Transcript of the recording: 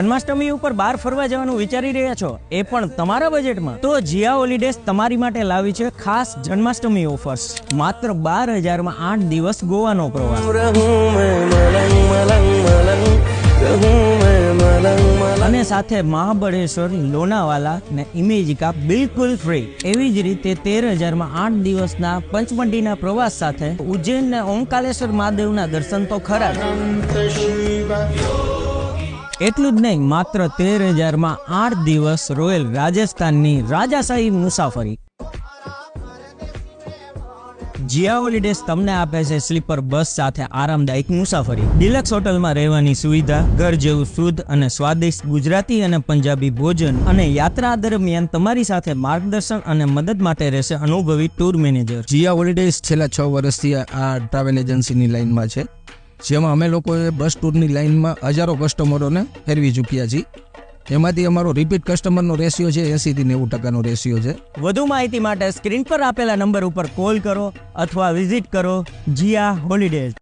જન્માષ્ટમી ઉપર બહાર ફરવા જવાનું વિચારી રહ્યા છો, એ પણ તમારા બજેટમાં? તો જીયા હોલિડેઝ તમારી માટે લાવી છે ખાસ જન્માષ્ટમી ઓફર્સ. માત્ર 12,000 માં 8 દિવસ ગોવાનો પ્રવાસ અને સાથે મહાબળેશ્વર, લોનાવાલા ને ઇમેજિકા બિલકુલ ફ્રી. એવી જ રીતે 13,000 માં 8 દિવસના પંચમઢીના પ્રવાસ સાથે ઉજ્જૈન ને ઓમકારેશ્વર મહાદેવના દર્શન તો ખરા જ. એટલું જ નહીં, માત્ર 13,000 માં 8 દિવસ રોયલ રાજસ્થાનની રાજાશાહી મુસાફરી. જીયા હોલિડેઝ તમને આપે છે સ્લીપર બસ સાથે આરામદાયક મુસાફરી, ડિલક્સ હોટલમાં રહેવાની સુવિધા, ઘર જેવું શુદ્ધ અને સ્વાદિષ્ટ ગુજરાતી અને પંજાબી ભોજન, અને યાત્રા દરમિયાન તમારી સાથે માર્ગદર્શન અને મદદ માટે રહેશે અનુભવી ટૂર મેનેજર. જીયા હોલિડેઝ છેલ્લા 6 વર્ષથી આ ટ્રાવેલ એજન્સીની લાઇનમાં છે, જેમાં અમે લોકોએ બસ ટૂરની લાઇનમાં હજારો કસ્ટમરોને ફેરવી ચૂક્યા છીએ. એમાંથી અમારો રિપીટ કસ્ટમરનો રેશિયો છે 80 થી 90% રેશિયો છે. વધુ માહિતી માટે સ્ક્રીન પર આપેલા નંબર ઉપર કોલ કરો અથવા વિઝિટ કરો જીયા હોલિડેઝ.